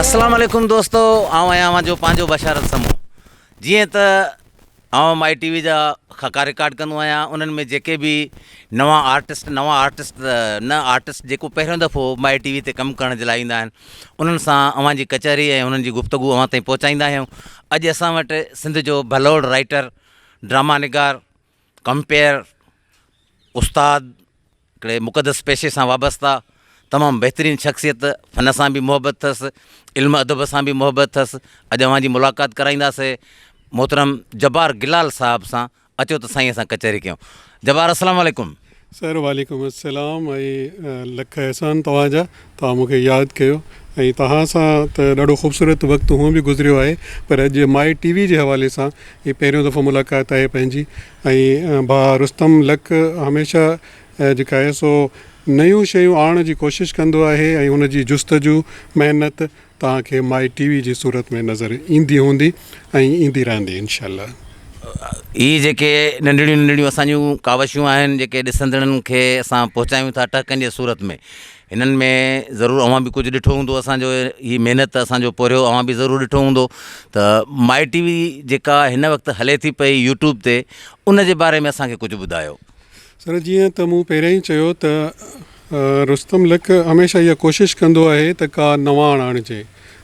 अस्सलाम वालेकुम दोस्तों, आऊं आहियां जो पंहिंजो बशारत समूह। जीअं त आउं माई टीवी जा ख़ाका रिकॉर्ड कंदो आहियां, उन्हनि में जेके बि नवां आर्टिस्ट जेको पहिरियों दफ़ो माई टीवी ते कमु करण जे लाइ ईंदा आहिनि, उन्हनि सां अव्हां जी कचहरी ऐं उन्हनि जी गुफ़्तगू अव्हां ताईं पहुचाईंदा आहियूं। अॼु असां वटि सिंध जो भलोड़ राइटर, ड्रामा निगार, कंपेयर, उस्ताद, हिकिड़े मुक़दस पेशे सां वाबस्ता, तमामु बहितरीनु शख़्सियत, फ़न सां बि मुहबत अथसि, इल्म अदब सां बि मुहबत अथसि। अॼु अव्हां जी मुलाक़ात कराईंदासीं मोहतरम जब्बार गिलाल साहब सां। अचो त साईं असां कचहरी कयूं। जब्बार अस्सलाम वालेकुम। सर वालेकुम अस्सलाम ऐं लख एहसान तव्हांजा, तव्हां मूंखे यादि कयो ऐं तव्हां सां त ॾाढो ख़ूबसूरत वक़्तु हूअं बि गुज़रियो आहे, पर अॼु माई टीवी जे हवाले सां हीअ पहिरियों दफ़ो मुलाक़ात आहे पंहिंजी। ऐं भाउ रुस्तम लख हमेशह जेका आहे सो नयूं शयूं आणण जी कोशिशि कंदो आहे ऐं हुनजी जुस्तजू महिनत तव्हांखे माई टीवी जी सूरत में नज़र ईंदी हूंदी ऐं ईंदी रहंदी इंशाअल्लाह। इहे जेके नंढड़ियूं नंढड़ियूं असांजूं कावशियूं आहिनि, जेके ॾिसंदड़नि खे असां पहुचायूं था टहकनि जे सूरत में, हिननि में ज़रूरु अव्हां बि कुझु ॾिठो हूंदो। असांजो हीअ महिनत असांजो पोरियो अव्हां बि ज़रूरु ॾिठो हूंदो। त माई टीवी जेका हिन वक़्तु हले थी पई यूट्यूब ते, उन जे बारे में असांखे कुझु ॿुधायो। सर जीअं त मूं पहिरियों ई चयो त रुस्तम लख हमेशह इहा कोशिशि कंदो आहे त का नवाण आणिजे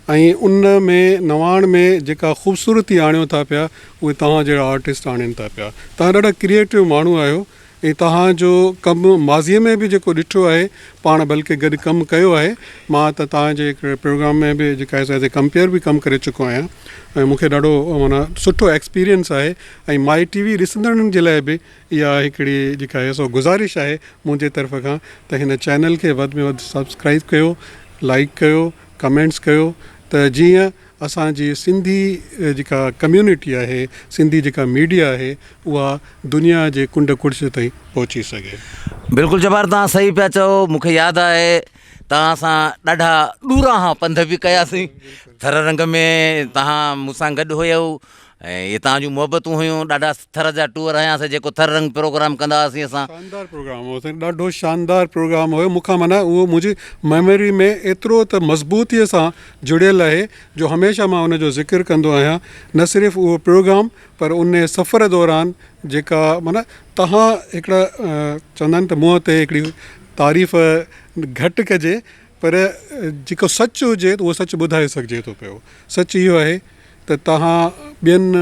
ऐं उन में नवाण में जेका ख़ूबसूरती आणियो था पिया उहे तव्हां जहिड़ा आर्टिस्ट आणनि था पिया। तव्हां ॾाढा क्रिएटिव माण्हू आहियो ऐं तव्हांजो कमु माज़ीअ में बि जेको ॾिठो आहे, पाण बल्कि गॾु कमु कयो आहे। मां त तव्हांजे हिकिड़े प्रोग्राम में बि जेका आहे एज़ ए कंपेयर बि कमु करे चुको आहियां ऐं मूंखे ॾाढो माना सुठो एक्सपीरियंस आहे। ऐं माई टीवी ॾिसंदड़नि जे लाइ बि इहा हिकिड़ी जेका आहे सो गुज़ारिश आहे मुंहिंजे तरफ़ खां त हिन चैनल खे वधि में वधि सब्सक्राइब कयो, लाइक कयो, कमेंट्स कयो, त जीअं असांजी सिंधी जेका कम्यूनिटी आहे, सिंधी जेका मीडिया आहे, उहा दुनिया जे कुंड कुर्श ताईं पहुची सघे। बिल्कुलु जब्बार, तव्हां सही पिया चओ। मूंखे यादि आहे तव्हां सां ॾाढा ॾूरां खां पंध बि कयासीं। थर रंग में तव्हां मूंसां गॾु हुयो ऐं इहे तव्हांजूं मुहबतूं हुयूं। ॾाढा थर जा टूर हयासीं, जेको थर रंग प्रोग्राम कंदा हुआसीं असां। शानदार प्रोग्राम हो, ॾाढो शानदार प्रोग्राम हुयो। मूंखां माना उहो मुंहिंजी मेमोरी में एतिरो त मज़बूतीअ सां जुड़ियल आहे जो हमेशह मां उनजो ज़िक्र कंदो आहियां। न सिर्फ़ु उहो प्रोग्राम, पर उन सफ़र दौरान जेका माना तव्हां हिकिड़ा चवंदा आहिनि त मुंहं ते हिकिड़ी तारीफ़ घटि कजे, पर जेको सच हुजे त उहो सच ॿुधाए सघिजे थो पियो। सच इहो आहे त तव्हां ॿियनि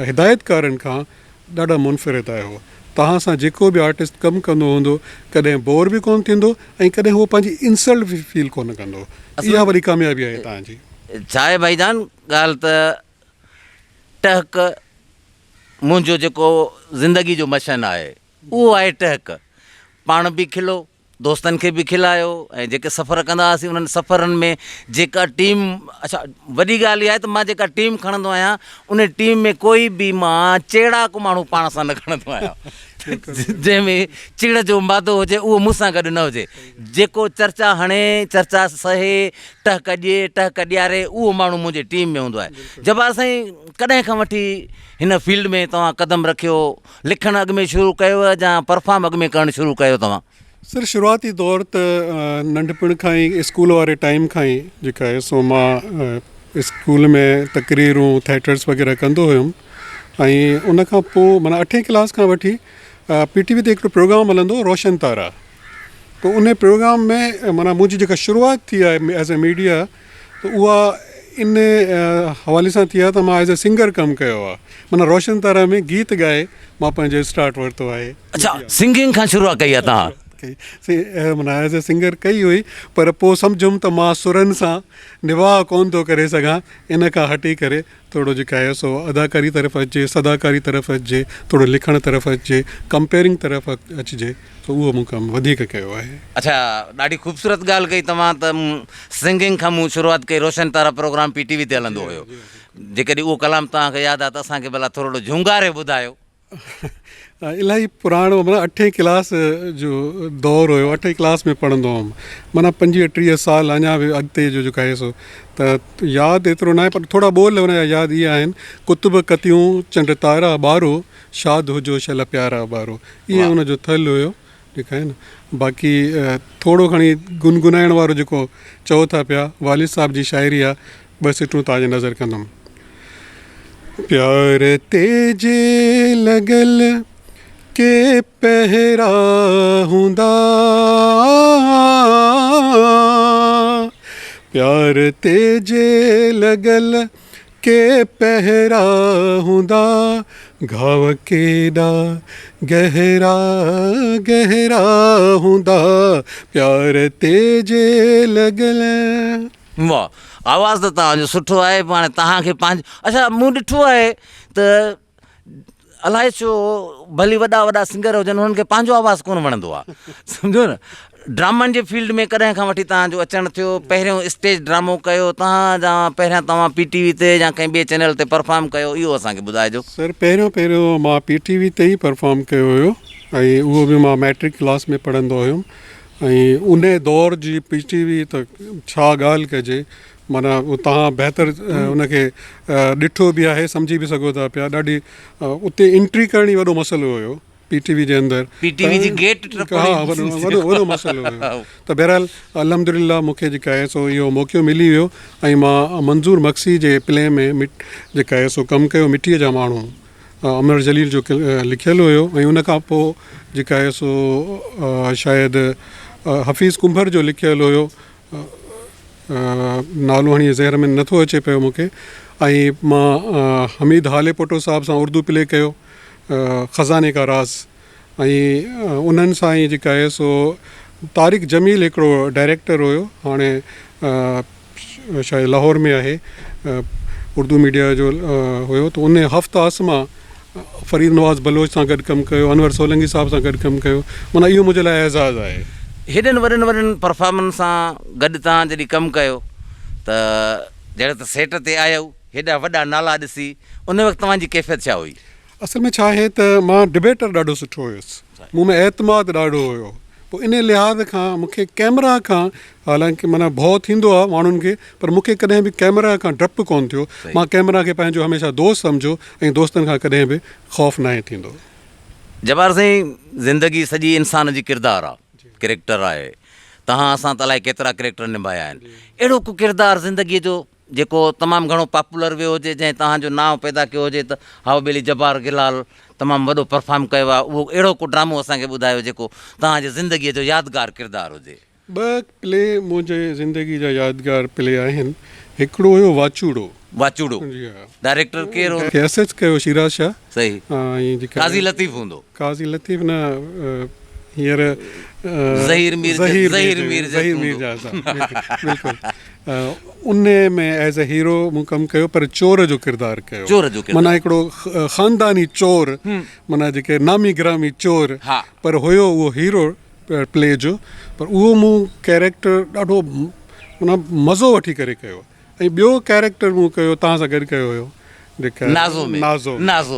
हिदायतकारनि खां ॾाढा मुनफ़रिद आहियो। तव्हां सां जेको बि आर्टिस्ट कमु कंदो हूंदो, कॾहिं बोर बि कोन थींदो ऐं कॾहिं उहो पंहिंजी इंसल्ट बि फील कोन कंदो। इहा वरी कामयाबी आहे तव्हांजी। छा आहे भाईजान, ॻाल्हि त टहक मुंहिंजो जेको ज़िंदगी जो मशन आहे उहो आहे टहक। पाण बि खिलो, दोस्तनि खे बि खिलायो ऐं जेके सफ़र कंदा हुआसीं उन्हनि सफ़रनि में जेका टीम, अच्छा वॾी ॻाल्हि इहा आहे त मां जेका टीम खणंदो आहियां उन टीम में कोई बि मां चेड़ाक माण्हू पाण सां न खणंदो आहियां। जंहिंमें चिड़ जो मादो हुजे उहो मूंसां गॾु न हुजे। जेको चर्चा हणे, चर्चा सहे, टहक ॾिए, टहक ॾियारे, उहो माण्हू मुंहिंजे टीम में हूंदो आहे। जब्बार साईं, कॾहिं खां वठी हिन फील्ड में तव्हां कदम रखियो? लिखणु अॻु में शुरू कयो या परफॉर्म अॻु में करणु शुरू कयो तव्हां? सर शुरूआती दौर त नंढपण खां ई, स्कूल वारे टाइम खां ई जेका आहे सो मां स्कूल में तकरीरूं, थिएटर्स वग़ैरह कंदो हुयुमि। ऐं उन खां पोइ माना 8वीं क्लास खां वठी PTV ते हिकिड़ो प्रोग्राम हलंदो हो, रोशन तारा। त उन प्रोग्राम में माना मुंहिंजी जेका शुरूआति थी आहे एज़ ए मीडिया, त उहा इन हवाले सां थी आहे त मां एज़ ए सिंगर कमु कयो आहे। माना रोशन तारा में गीत ॻाए मां पंहिंजो स्टार्ट वरितो आहे। अच्छा, सिंगिंग खां शुरूआत कई आहे तव्हां? माना एज़ ए सिंगर कई हुई, पर पोइ सम्झुमि त मां सुरनि सां निवाह कोन थो करे सघां। इन खां हटी करे थोरो जेका आहे सो अदाकारी तरफ़ अचे, सदाकारी तरफ़ अचे, थोरो लिखण तरफ़ अचे, कंपेयरिंग तरफ़ अचिजे, त उहो मूं कमु वधीक कयो आहे। अच्छा, ॾाढी ख़ूबसूरत ॻाल्हि कई तव्हां त सिंगिंग खां मूं शुरूआति कई। रोशन तारा प्रोग्राम PTV ते हलंदो हुयो। जेकॾहिं उहो कलाम तव्हांखे यादि आहे त असांखे भला थोरो झुंगारे ॿुधायो। इलाही पुराणो, माना 8वीं क्लास जो दौरु हुयो। 8वीं क्लास में पढ़ंदो हुउमि, माना 25-30 साल अञा बि अॻिते जो जेको आहे सो त यादि एतिरो न आहे, पर थोरा ॿोल हुन जा यादि इहे आहिनि। कुतुब कतियूं चंड तारा ॿारो, शाद हुजो शल प्यारा ॿारो। इहे हुनजो थल हुयो जेका आहे न बाक़ी थोरो घणी गुनगुनाइण वारो जेको चओ था पिया वालिद साहब जी शाइरी आहे ॿ सिटूं तव्हांजे नज़र कंदुमि प्यार तेजे लॻल के पहिरा हूंदा प्यार तेजे लॻल के पहिरा हूंदा घाव केॾा गहरा गहरा हूंदा प्यार तेजे लॻल वाह आवाज़ त तव्हांजो सुठो आहे पाण तव्हांखे पंहिंजो अच्छा मूं ॾिठो आहे त अलाए छो भली वॾा वॾा सिंगर हुजनि हुननि खे पंहिंजो आवाज़ु कोन वणंदो आहे सम्झो न ड्रामनि जे फील्ड में कॾहिं खां वठी तव्हांजो अचणु थियो पहिरियों स्टेज ड्रामो कयो तव्हां पहिरियां तव्हां PTV ते या कंहिं ॿिए चैनल ते परफॉर्म कयो इहो असांखे ॿुधाइजो सर पहिरियों मां PTV ते ई परफॉर्म कयो हुयो ऐं उहो बि मां मैट्रिक क्लास में पढ़ंदो हुयुमि ऐं उन दौर जी PTV त छा ॻाल्हि कजे माना तव्हां बहितर उनखे ॾिठो बि आहे सम्झी बि सघो था पिया ॾाढी उते एंट्री करणी वॾो मसइलो हुयो PTV जे अंदरि PTV जी गेट हा वॾो मसइलो हुयो त बहरहाल अल्हम्दुलिल्लाह मूंखे जेका आहे सो इहो मौक़ो मिली वियो ऐं मां मंज़ूर मक्सी जे प्ले में जेका आहे सो कमु कयो मिटीअ जा माण्हू अमर जलील जो लिखियलु हुयो ऐं उन खां पोइ जेका आहे सो शायदि हफ़ीज़ कुंभर जो लिखियलु हुयो नालो हाणे ज़हर में नथो अचे पियो मूंखे ऐं मां हमीद हालेपोटो साहिब सां उर्दू प्ले कयो ख़ज़ाने का राज़ ऐं उन्हनि सां ई जेका आहे सो तारिक जमील हिकिड़ो डायरेक्टर हुयो हाणे शायदि लाहौर में आहे उर्दू मीडिया जो हुयो त उन हफ़्ता आसमा फ़रीद नवाज़ बलोच सां गॾु कमु कयो अनवर सोलंगी साहिब सां गॾु कमु कयो माना इहो मुंहिंजे लाइ एज़ाज़ आहे हेॾनि वॾनि परफॉर्मेंस सां गॾु तव्हां जॾहिं कमु कयो त जॾहिं त सेट ते आयो हेॾा वॾा नाला ॾिसी उन वक़्तु तव्हांजी कैफ़ियत छा हुई असल में छा आहे त मां डिबेटर ॾाढो सुठो हुयुसि मूं में एतमाद ॾाढो हुयो पोइ इन लिहाज़ खां मूंखे कैमरा खां हालांकि माना भउ थींदो आहे माण्हुनि खे पर मूंखे कॾहिं बि कैमरा खां डपु कोन थियो मां कैमरा खे पंहिंजो हमेशह दोस्त सम्झो ऐं दोस्तनि खां कॾहिं बि ख़ौफ़ न थींदो जब्बार साईं ज़िंदगी सॼी इंसान जी किरदारु आहे कैरेक्टर आहे तव्हां असां त अलाए केतिरा कैरेक्टर निभाया आहिनि अहिड़ो को किरदारु ज़िंदगीअ जो जेको तमामु घणो पॉपुलर वियो हुजे जंहिं तव्हांजो नाव पैदा कयो हुजे त हाउ बेली जब्बार गिलाल तमामु वॾो परफॉर्म कयो आहे उहो अहिड़ो को ड्रामो असांखे ॿुधायो जेको तव्हांजे ज़िंदगीअ जो यादगार किरदारु हुजे 2 प्ले मुंहिंजे ज़िंदगी जा यादगार प्ले आहिनि हिकिड़ो हुयो वाचूड़ो डायरेक्टर केरु हो एसएच कयो शिराज शाह सही ऐं जेका काज़ी लतीफ़ हूंदो काज़ी लतीफ़ न हींअर ज़हीर मीर बिल्कुलु उन में एज़ ए हीरो मूं कमु कयो पर चोर जो किरदारु कयो माना हिकिड़ो ख़ानदानी चोर माना जेके नामी ग्रामी चोर पर हुयो उहो हीरो प्ले जो पर उहो मूं कैरेक्टर ॾाढो माना मज़ो वठी करे कयो ऐं ॿियो कैरेक्टर मूं कयो तव्हां सां गॾु कयो हुयो नाज़ो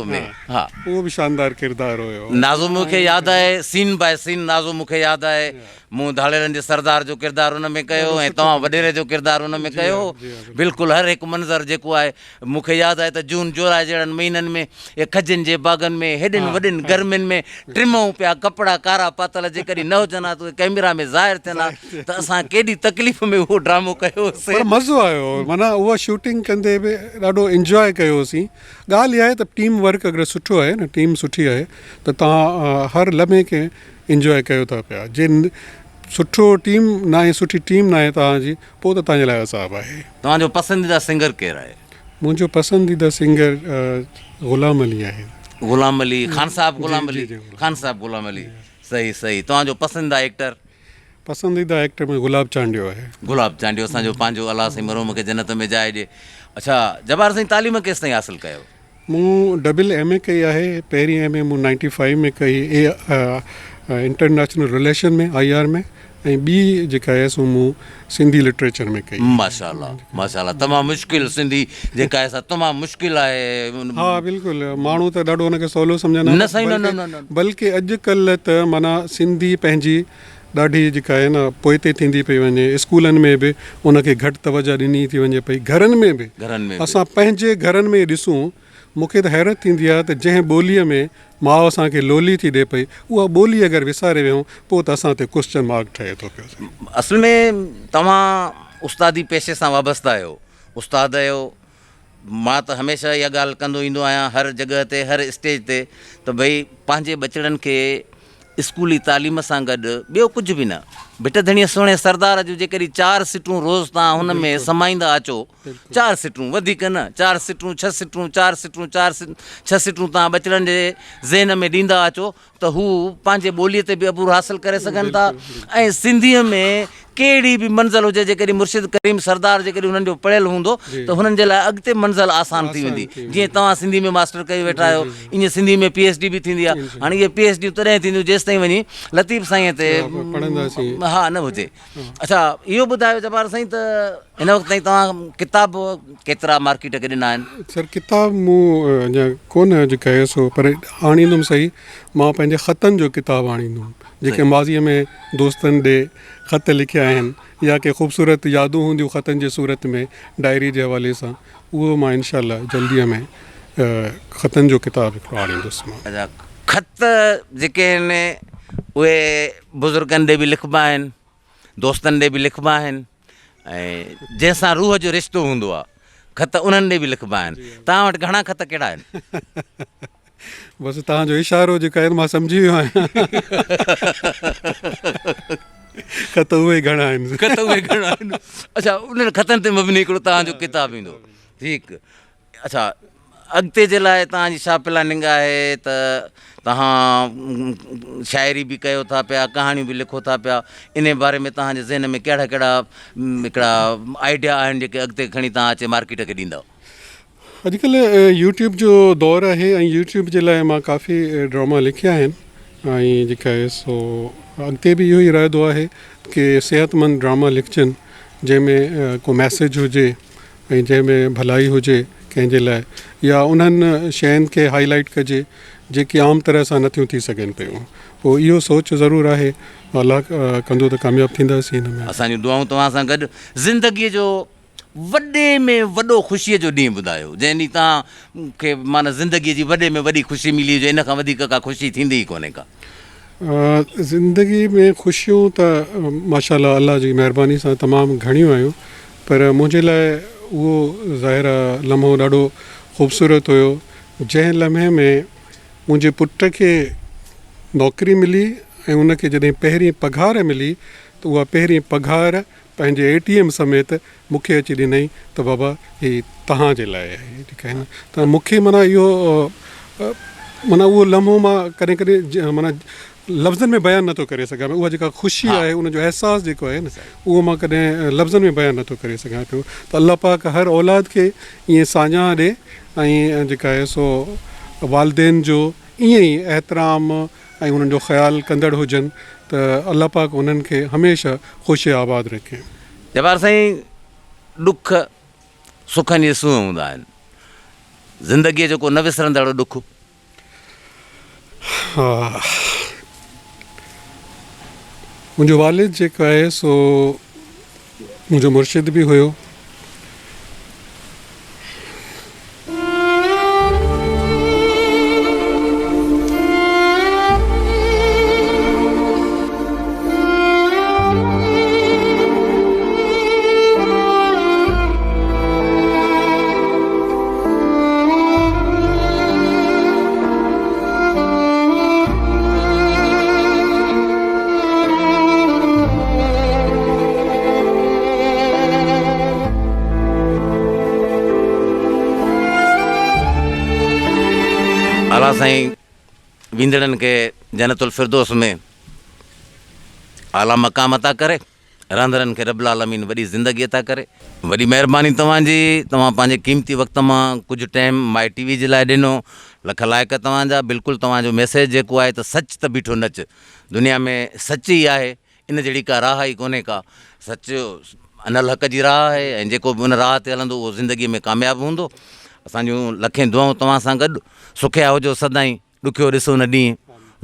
में हा उहो बि शानदार किरदारु हुयो नाज़ो मूंखे यादि आहे सीन बाय सीन नाज़ो मूंखे यादि आहे मूं धाड़ेरनि जे सरदार जो किरदारु हुन में कयो ऐं तव्हां वॾेरे जो किरदारु हुन में कयो बिल्कुलु हर हिकु मंज़र जेको आहे मूंखे यादि आहे त जून जुलाई जहिड़नि महीननि में इहे खजनि जे बाग़नि में हेॾनि वॾनि गर्मियुनि में ट्रिमूं पिया कपिड़ा कारा पातल जेकॾहिं न हुजनि हा त उहे कैमरा में ज़ाहिर थियनि हा त असां केॾी तकलीफ़ में उहो ड्रामो कयोसीं मज़ो आयो माना उहा शूटिंग कंदे बि ॾाढो इंजॉय कयोसीं ॻाल्हि इहा आहे त टीम वर्क अगरि सुठो आहे न टीम सुठी आहे त तव्हां हर लम्हे खे इंजॉय कयो था पिया जे सुठो टीम न आहे सुठी टीम न आहे तव्हांजी पोइ त तव्हांजे लाइ असाब आहे तव्हांजो पसंदीदा सिंगर केरु आहे मुंहिंजो पसंदीदा सिंगर ग़ुलाम अली आहे ग़ुलाम अली ख़ान साहब ग़ुलाम अली सही सही तव्हांजो पसंदीदा एक्टर में गुलाब चांडियो आहे गुलाब चांडियो असांजो पंहिंजो अलाह साईं मरहूम खे जन्नत में जाइ ॾिए अच्छा जब्बार साईं तालीम केसि ताईं हासिलु कयो मूं AA कई आहे पहिरीं MA मूं 95 में कई इंटरनेशनल रिलेशन में IR में ऐं ॿी जेका आहे सो मूं सिंधी लिटरेचर में कई माशाल्लाह तमामु मुश्किल सिंधी जेका आहे तमामु मुश्किल आहे हा बिल्कुलु माण्हू त ॾाढो हुनखे सवलो सम्झंदा बल्कि अॼुकल्ह त माना सिंधी पंहिंजी ॾाढी जेका आहे न पोइते थींदी पई वञे स्कूलनि में बि उनखे घटि तवजो ॾिनी थी वञे पई घरनि में बि असां पंहिंजे घरनि में ॾिसूं मूंखे त हैरत थींदी आहे त जंहिं ॿोलीअ में माउ असांखे लोली थी ॾिए पई उहा ॿोली अगरि विसारे वियूं पोइ त असां ते क्वेश्चन मार्क ठहे थो पियो। असल में तव्हां उस्तादी पेशे सां वाबस्ता आहियो, उस्ताद आहियो। मां त हमेशह इहा ॻाल्हि कंदो ईंदो आहियां हर जॻह ते, हर स्टेज ते, त भई पंहिंजे बचड़नि खे स्कूली तालीम सां गॾु ॿियो कुझु बि न, भिट धणीअ सुहिणे सरदार जूं जेकॾहिं 4 सिटूं रोज़ तव्हां हुन में समाईंदा अचो, 4 सिटूं वधीक न, 4 सिटूं 6 सिटूं 4 सिटूं 6 सिटूं तव्हां बचड़नि जे ज़हन में ॾींदा अचो त हू पंहिंजे ॿोलीअ ते बि अबूर हासिलु करे सघनि था। ऐं सिंधीअ में कहिड़ी बि मंज़िल हुजे, जेकॾहिं मुर्शिद करीम सरदार जेकॾहिं हुननि जो पढ़ियलु हूंदो त हुननि जे लाइ अॻिते मंज़िल आसान थी वेंदी। जीअं तव्हां सिंधी में मास्टर कई वेठा आहियो, ईअं सिंधी में PhD बि थींदी आहे। हाणे इहे PhD तॾहिं थींदियूं जेसि ताईं वञी लतीफ़ साईं ते हा न हुजे। अच्छा इहो ॿुधायो जब्बार साईं त हिन वक़्त ताईं तव्हां किताब केतिरा मार्केट खे ॾिना आहिनि? सर किताब मूं अञा कोन अॼु कयोसि, पर आणींदुमि सही। मां पंहिंजे ख़तनि जो किताबु आणींदुमि, जेके माज़ीअ में दोस्तनि ॾे ख़त लिखिया आहिनि या के ख़ूबसूरत यादूं हूंदियूं ख़तनि जे सूरत में डायरी जे हवाले सां, उहो मां इनशाअल्लाह जल्दीअ में ख़तनि जो किताबु हिकिड़ो आणींदुसि मां। अच्छा, ख़त जेके आहिनि उहे बुज़ुर्गनि ॾे बि लिखिबा आहिनि, दोस्तनि ॾे बि लिखिबा आहिनि, ऐं जंहिंसां रूह जो रिश्तो हूंदो आहे ख़त उन्हनि ॾे बि लिखिबा आहिनि। तव्हां वटि घणा ख़त कहिड़ा आहिनि? बसि तव्हांजो इशारो जेको आहे मां सम्झी वियो आहियां। ख़त उहे घणा आहिनि? ख़त उहे घणा आहिनि? अच्छा, उन्हनि ख़तनि ते मबनी हिकिड़ो तव्हांजो किताबु ईंदो। ठीकु। अच्छा, अॻिते जे लाइ तव्हांजी छा प्लानिंग आहे? त तव्हां शाइरी बि कयो था पिया, कहाणियूं बि लिखो था पिया, इन बारे में तव्हांजे ज़हन में कहिड़ा कहिड़ा हिकिड़ा आइडिया आहिनि जेके अॻिते खणी तव्हां अचे मार्केट खे ॾींदव? अॼुकल्ह यूट्यूब जो दौरु आहे ऐं यूट्यूब जे लाइ मां काफ़ी ड्रामा लिखिया आहिनि, ऐं जेका आहे सो अॻिते बि इहो ई रहंदो आहे कि सिहतमंद ड्रामा लिखजनि जंहिंमें को मैसेज हुजे ऐं जंहिंमें भलाई हुजे कंहिंजे लाइ, या उन्हनि शयुनि खे हाईलाइट कजे जेके आम तरह सां नथियूं थी सघनि पियूं। पोइ इहो सोच ज़रूरु आहे, अलाह कंदो त कामयाबु थींदासीं हिन में। असांजूं दुआऊं तव्हां सां गॾु। ज़िंदगीअ जो वॾे में वॾो ख़ुशीअ जो ॾींहुं ॿुधायो, जंहिं ॾींहुं तव्हांखे माना ज़िंदगीअ जी वॾे में वॾी ख़ुशी मिली हुजे, इन खां वधीक का ख़ुशी थींदी ई कोन्हे का। ज़िंदगी में ख़ुशियूं त माशाअल्लाह अल्लाह जी महिरबानी सां तमामु घणियूं आहियूं, पर मुंहिंजे लाइ उहो ज़ाहिर लम्हो ॾाढो ख़ूबसूरत हुयो जंहिं लम्हे में मुंहिंजे पुट खे नौकिरी मिली ऐं उनखे जॾहिं पहिरीं पघार मिली त उहा पहिरीं पघार पंहिंजे ATM समेत मूंखे अची ॾिनई त बाबा हीअ तव्हांजे लाइ आहे, ठीकु आहे न। त मूंखे माना इहो माना उहो लम्हो मां कॾहिं कॾहिं माना लफ़्ज़नि में बयानु नथो करे सघां। उहा जेका ख़ुशी आहे, उनजो अहसासु जेको आहे न, उहो मां कॾहिं लफ़्ज़नि में बयानु नथो करे सघां पियो। त अल्लाह पाक हर औलाद खे ईअं साञा ॾे ऐं जेका आहे सो वालदेन जो ईअं ई एहतराम ऐं उन्हनि जो ख़्यालु कंदड़ हुजनि, त अल्लाह पाक उन्हनि खे हमेशह ख़ुशि आबाद रखे। जब्बार साईं, ॾुख सुखनि जे सूंहं हूंदा आहिनि, ज़िंदगीअ जो को न विसरंदड़ ॾुख? हा, मुंहिंजो वालिद जेको आहे सो मुंहिंजो मुर्शिद बि हुयो। अला साईं विंदड़नि खे जन्नतुल फिरदौस में आला मक़ाम अता करे, रहंदड़नि खे रब्बुल आलमीन वॾी ज़िंदगी अता करे। वॾी महिरबानी तव्हांजी, तव्हां पंहिंजे क़ीमती वक़्त मां कुझु टाइम माई TV जे लाइ ॾिनो। लख लाइक़ तव्हांजा। बिल्कुलु तव्हांजो मैसेज जेको आहे त सच त बीठो नच, दुनिया में सच ई आहे, इन जहिड़ी का राह ई कोन्हे का। सच अनल हक़ जी राह आहे ऐं जेको बि उन राह ते हलंदो उहो ज़िंदगीअ में कामयाबु हूंदो। असांजूं लखें दुआऊं तव्हां सां गॾु। सुखिया हुजो सदाईं, ॾुखियो ॾिसो न ॾींहुं,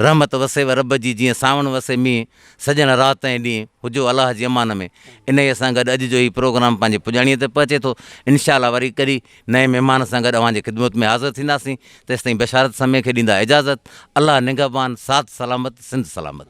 रहमत वसेव रब जी, जीअं सावण वसे मींहुं, सॼण राति ऐं ॾींहुं हुजो अलाह जी अमान में। इन ई सां गॾु अॼु जो ही प्रोग्राम पंहिंजे पुॼाणीअ ते पहुचे थो। इंशाअल्लाह वरी कॾहिं नए महिमान सां गॾु अव्हांजे ख़िदमत में हाज़िर थींदासीं। तेसिताईं बशारत समय खे ॾींदा इजाज़त। अलाह निगहबान, साथ सलामत, सिंध सलामत।